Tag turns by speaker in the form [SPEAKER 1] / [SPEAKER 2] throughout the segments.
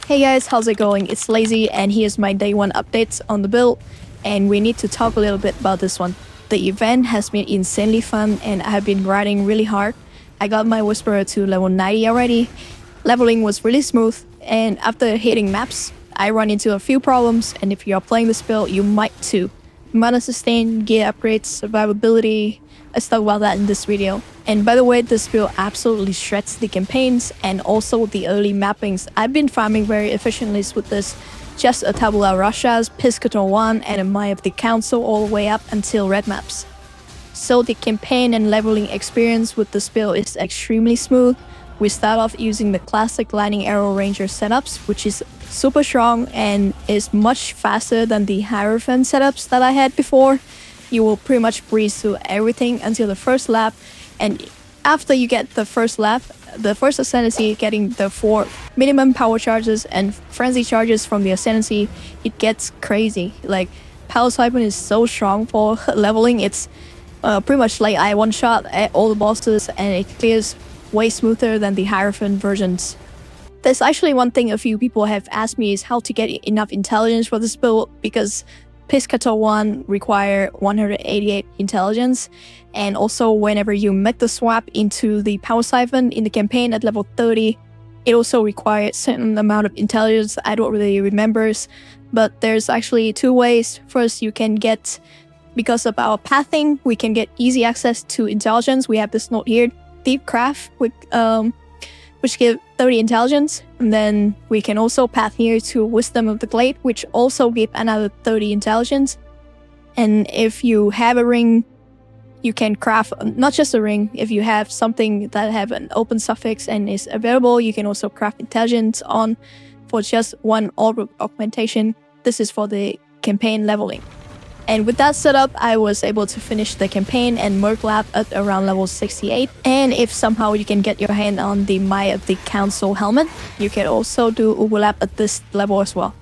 [SPEAKER 1] Hey guys, how's it going? It's Lazy and here's my day 1 updates on the build, and we need to talk a little bit about this one. The event has been insanely fun and I have been grinding really hard. I got my Whisperer to level 90 already. Leveling was really smooth, and after hitting maps, I run into a few problems, and if you are playing this build, you might too. Mana sustain, gear upgrades, survivability, let's talk about that in this video. And by the way, this build absolutely shreds the campaigns and also the early mappings. I've been farming very efficiently with this. Just a tabula rasas, Piscator 1 and a Maya of the Council all the way up until red maps. So the campaign and leveling experience with this build is extremely smooth. We start off using the classic Lightning Arrow Ranger setups, which is super strong and is much faster than the hierophant setups that I had before. You will pretty much breeze through everything until the first lap, and after you get the first lap, the first ascendancy, getting the 4 minimum power charges and frenzy charges from the ascendancy, it gets crazy. Like, Power Siphon is so strong for leveling. It's pretty much like I one-shot at all the bosses and it clears way smoother than the hierophant versions. There's actually one thing a few people have asked me is how to get enough intelligence for this build, because Piscator 1 require 188 intelligence, and also whenever you make the swap into the Power Siphon in the campaign at level 30, it also requires a certain amount of intelligence. I don't really remember, but there's actually 2 ways. First, you can get, because of our pathing, we can get easy access to intelligence. We have this note here, Deep Craft, which give 30 intelligence, and then we can also path here to Wisdom of the Glade, which also give another 30 intelligence. And if you have a ring, you can craft not just a ring. If you have something that have an open suffix and is available, you can also craft intelligence on for just 1 orb augmentation. This is for the campaign leveling. And with that setup, I was able to finish the campaign and Merc Lab at around level 68. And if somehow you can get your hand on the Maya of the Council helmet, you can also do POE Lab at this level as well.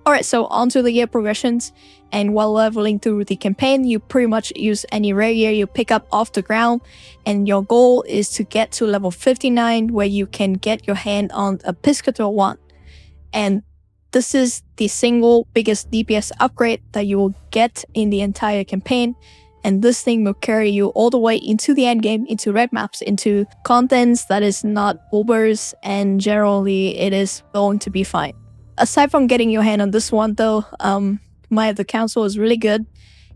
[SPEAKER 1] Alright, so on to the gear progressions. And while leveling through the campaign, you pretty much use any rare gear you pick up off the ground. And your goal is to get to level 59, where you can get your hand on a Piscator 1. And this is the single biggest DPS upgrade that you will get in the entire campaign, and this thing will carry you all the way into the endgame, into red maps, into contents that is not Ubers, and generally it is going to be fine. Aside from getting your hand on this one though, Maya of the Council is really good.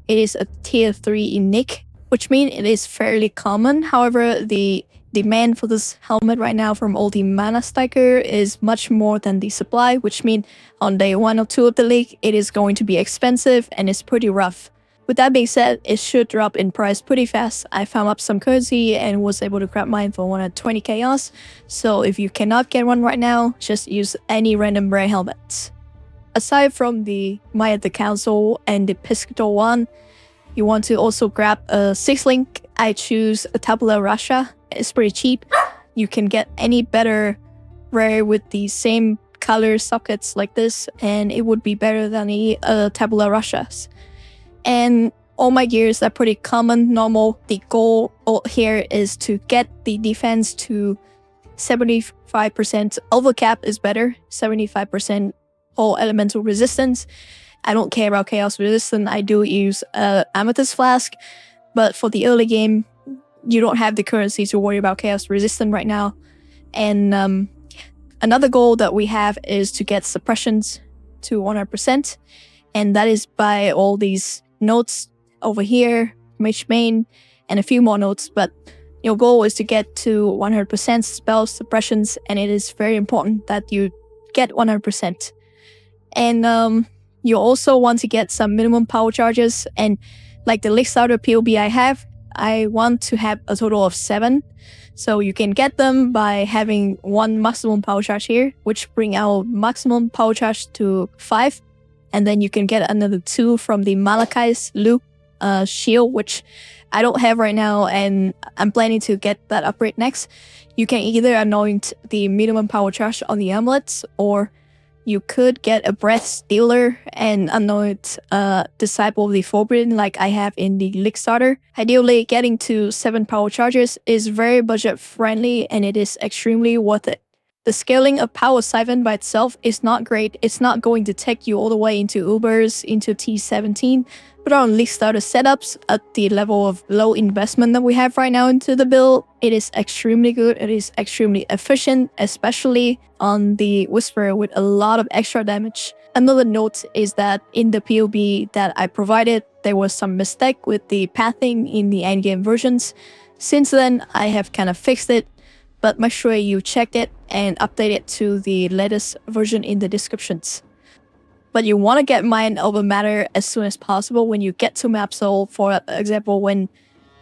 [SPEAKER 1] It is a tier 3 in Nick, which means it is fairly common. However, the demand for this helmet right now from all the mana stacker is much more than the supply, which means on day 1 or 2 of the league, it is going to be expensive and it's pretty rough. With that being said, it should drop in price pretty fast. I found up some currency and was able to grab mine for 120 chaos. So if you cannot get one right now, just use any random rare helmets. Aside from the Maya of the Council and the Piscator 1, you want to also grab a 6-link. I choose a tabula rasa. It's pretty cheap. You can get any better rare with the same color sockets like this, and it would be better than the tabula rasas. And all my gears are pretty common, normal. The goal here is to get the defense to 75%. Overcap is better, 75% all elemental resistance. I don't care about chaos resistance. I do use Amethyst Flask, but for the early game, you don't have the currency to worry about chaos resistance right now. And another goal that we have is to get suppressions to 100%, and that is by all these notes over here, Mage Main, and a few more notes. But your goal is to get to 100% spell suppressions, and it is very important that you get 100%. And you also want to get some minimum power charges, and like the League Starter POB I want to have a total of 7. So you can get them by having 1 maximum power charge here, which bring our maximum power charge to 5. And then you can get another 2 from the Malachai's Loop shield, which I don't have right now, and I'm planning to get that upgrade next. You can either anoint the minimum power charge on the amulets, or you could get a Breath Stealer and anoint Disciple of the Forbidden like I have in the League Starter. Ideally, getting to 7 power charges is very budget friendly and it is extremely worth it. The scaling of Power Siphon by itself is not great. It's not going to take you all the way into Ubers, into T17, but on at least starter setups at the level of low investment that we have right now into the build, it is extremely good. It is extremely efficient, especially on the Whisperer with a lot of extra damage. Another note is that in the POB that I provided, there was some mistake with the pathing in the endgame versions. Since then, I have kind of fixed it, but make sure you checked it and update it to the latest version in the descriptions. But you want to get mind over matter as soon as possible when you get to map soul. For example, when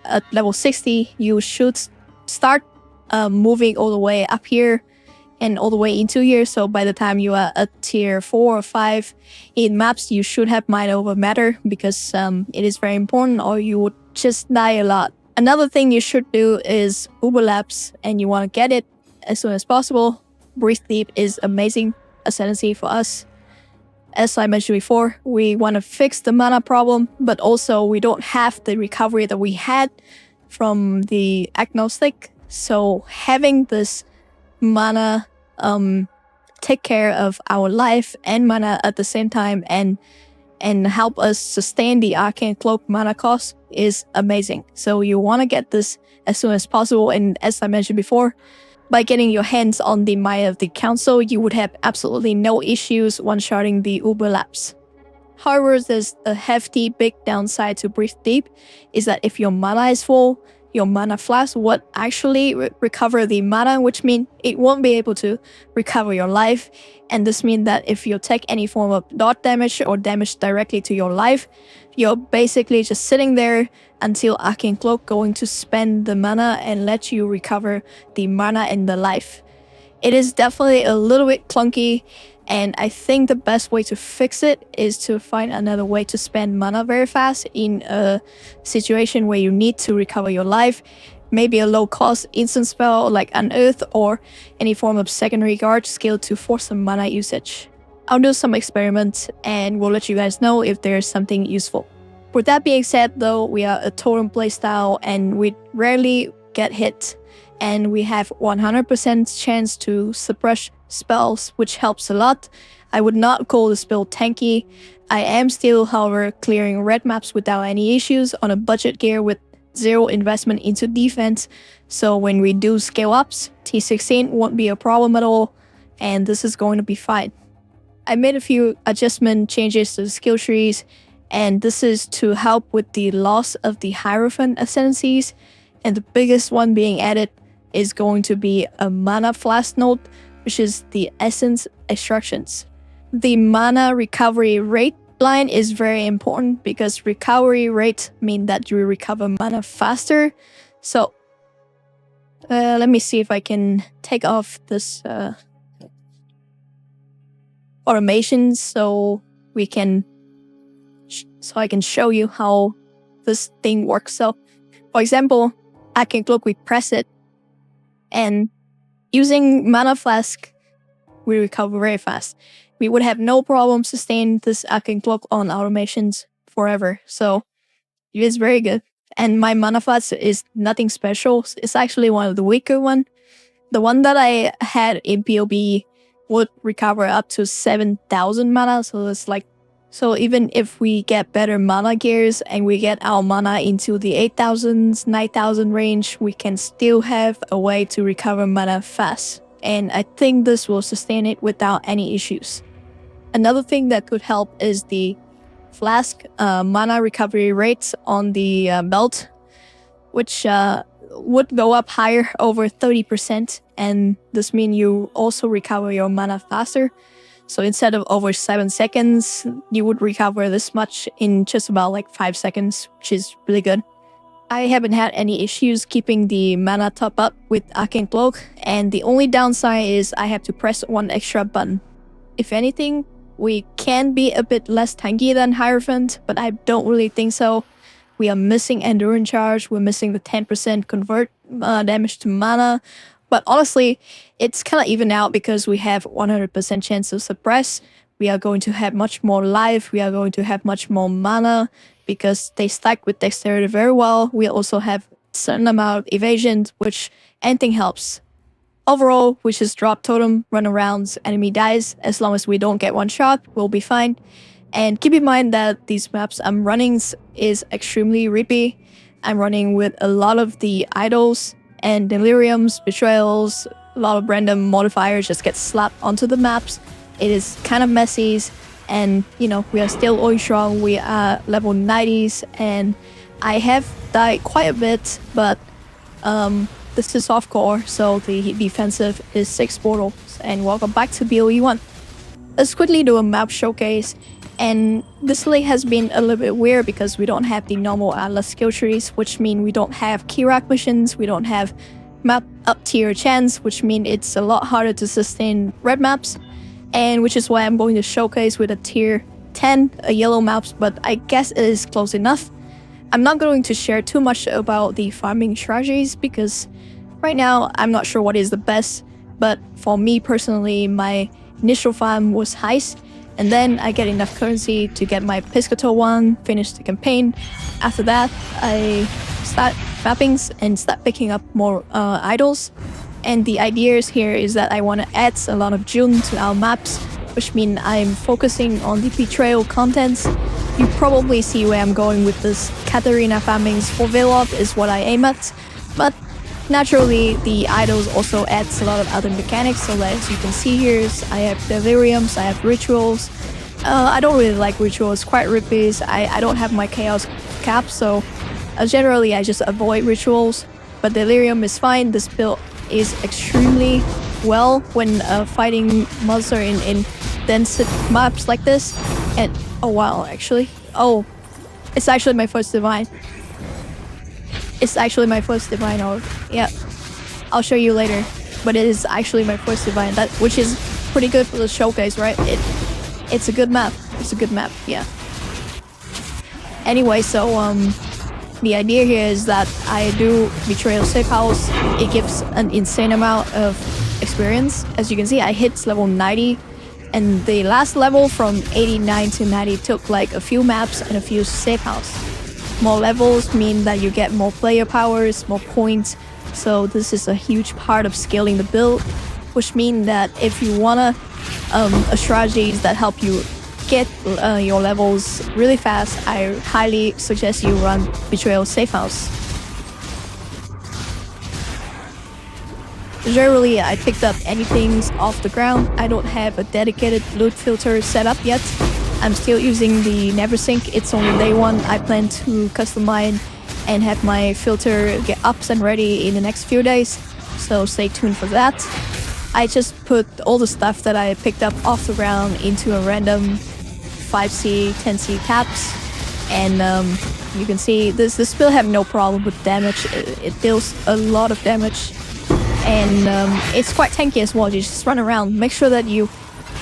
[SPEAKER 1] at level 60, you should start moving all the way up here and all the way into here. So by the time you are at tier 4 or 5 in maps, you should have mind over matter because it is very important or you would just die a lot. Another thing you should do is Uber Labs, and you want to get it as soon as possible. Breathe Deep is amazing ascendancy for us. As I mentioned before, we want to fix the mana problem, but also we don't have the recovery that we had from the agnostic. So having this mana take care of our life and mana at the same time and help us sustain the Arcane Cloak mana cost is amazing. So you want to get this as soon as possible, and as I mentioned before, by getting your hands on the Might of the Council, you would have absolutely no issues one-shotting the Uber Labs. However, there's a hefty big downside to Breathe Deep, is that if your mana is full, your mana flask would actually recover the mana, which means it won't be able to recover your life. And this means that if you take any form of dot damage or damage directly to your life, you're basically just sitting there until Arcane Cloak going to spend the mana and let you recover the mana and the life. It is definitely a little bit clunky, and I think the best way to fix it is to find another way to spend mana very fast in a situation where you need to recover your life. Maybe a low cost instant spell like Unearth or any form of secondary guard skill to force some mana usage. I'll do some experiments and we'll let you guys know if there's something useful. With that being said though, we are a totem playstyle and we rarely get hit, and we have 100% chance to suppress spells, which helps a lot. I would not call this build tanky. I am still, however, clearing red maps without any issues on a budget gear with zero investment into defense. So when we do scale ups, T16 won't be a problem at all, and this is going to be fine. I made a few adjustment changes to the skill trees, and this is to help with the loss of the hierophant ascendancies, and the biggest one being added is going to be a mana flask node, which is the essence extractions. The mana recovery rate line is very important because recovery rate means that you recover mana faster. So let me see if I can take off this automation so we can I can show you how this thing works. So for example, Arcane Cloak, we press it, and using Mana Flask, we recover very fast. We would have no problem sustaining this Arcane Cloak on automations forever. So it is very good. And my Mana Flask is nothing special. It's actually one of the weaker one. The one that I had in POB would recover up to 7,000 mana. So even if we get better mana gears and we get our mana into the 8,000s, 9,000 range, we can still have a way to recover mana fast. And I think this will sustain it without any issues. Another thing that could help is the flask mana recovery rates on the belt, which would go up higher, over 30%. And this means you also recover your mana faster. So instead of over 7 seconds, you would recover this much in just about like 5 seconds, which is really good. I haven't had any issues keeping the mana top up with Arcane Cloak, and the only downside is I have to press one extra button. If anything, we can be a bit less tanky than Hierophant, but I don't really think so. We are missing Endurance Charge, we're missing the 10% convert damage to mana. But honestly, it's kind of even out because we have 100% chance to suppress. We are going to have much more life. We are going to have much more mana because they stack with dexterity very well. We also have a certain amount of evasion, which anything helps. Overall, we just drop totem, run around, enemy dies. As long as we don't get one shot, we'll be fine. And keep in mind that these maps I'm running is extremely rippy. I'm running with a lot of the idols and deliriums, betrayals, a lot of random modifiers just get slapped onto the maps. It is kind of messy, and you know, we are still oil strong. We are level 90s, and I have died quite a bit, but this is soft core, so the defensive is 6 portals. And welcome back to POE 1. Let's quickly do a map showcase. And this league has been a little bit weird because we don't have the normal Atlas skill trees, which mean we don't have key rack missions, we don't have map up tier chance, which mean it's a lot harder to sustain red maps. And which is why I'm going to showcase with a tier 10, a yellow maps, but I guess it is close enough. I'm not going to share too much about the farming strategies because right now I'm not sure what is the best, but for me personally, my initial farm was heist, and then I get enough currency to get my Piscator one, finish the campaign. After that, I start mappings and start picking up more idols. And the ideas here is that I want to add a lot of June to our maps, which means I'm focusing on the betrayal contents. You probably see where I'm going with this. Katarina farmings for Velop is what I aim at, but naturally the idols also adds a lot of other mechanics. So as you can see here, I have deliriums, I have rituals. I don't really like rituals, quite rippy. I don't have my chaos cap, so generally I just avoid rituals, but delirium is fine. This build is extremely well when fighting monster in dense maps like this. And oh wow, actually, it's actually my first divine. It's actually my first divine. Yeah, I'll show you later, but it is actually my first divine, which is pretty good for the showcase, right? It's a good map. It's a good map, yeah. Anyway, so the idea here is that I do Betrayal Safe House. It gives an insane amount of experience. As you can see, I hit level 90, and the last level from 89 to 90 took like a few maps and a few safe house. More levels mean that you get more player powers, more points, so this is a huge part of scaling the build, which means that if you wanna a strategies that help you get your levels really fast, I highly suggest you run Betrayal Safe House. Generally, I picked up anything off the ground. I don't have a dedicated loot filter set up yet. I'm still using the Neversink. It's only day 1. I plan to customize and have my filter get up and ready in the next few days, so stay tuned for that. I just put all the stuff that I picked up off the ground into a random 5C, 10C caps, and you can see this build have no problem with damage. It deals a lot of damage, and it's quite tanky as well. You just run around, make sure that you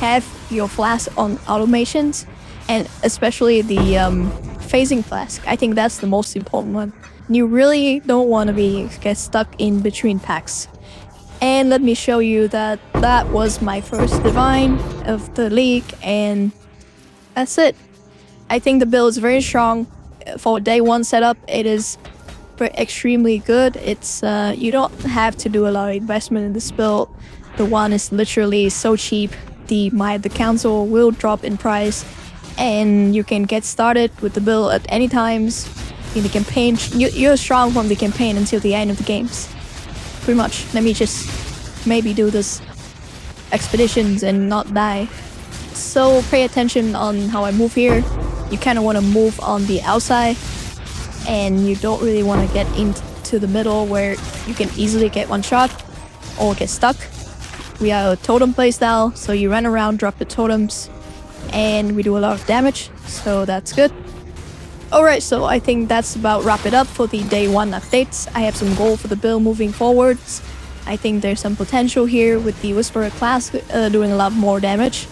[SPEAKER 1] have your flask on automations, and especially the phasing flask. I think that's the most important one. You really don't want to get stuck in between packs. And let me show you that was my first divine of the league, and that's it. I think the build is very strong. For day 1 setup, it is extremely good. It's you don't have to do a lot of investment in this build. The one is literally so cheap. The council will drop in price, and you can get started with the build at any times in the campaign. You're strong from the campaign until the end of the games. Pretty much. Let me just maybe do this expeditions and not die. So pay attention on how I move here. You kind of want to move on the outside, and you don't really want to get into the middle where you can easily get one shot or get stuck. We are a totem playstyle, so you run around, drop the totems, and we do a lot of damage, so that's good. Alright, so I think that's about wrap it up for the day 1 updates. I have some goal for the build moving forwards. I think there's some potential here with the Whisperer class doing a lot more damage.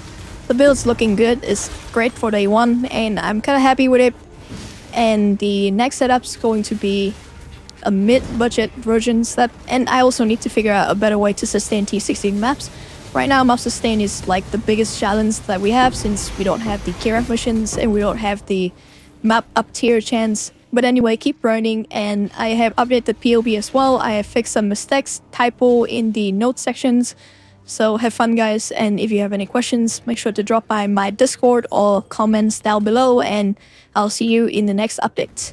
[SPEAKER 1] The build's looking good, it's great for day 1, and I'm kind of happy with it. And the next setup's going to be a mid-budget version set, and I also need to figure out a better way to sustain T16 maps. Right now, map sustain is like the biggest challenge that we have, since we don't have the Kira missions and we don't have the map up tier chance. But anyway, keep running, and I have updated POB as well. I have fixed some mistakes, typo in the note sections. So have fun, guys, and if you have any questions, make sure to drop by my Discord or comments down below, and I'll see you in the next update.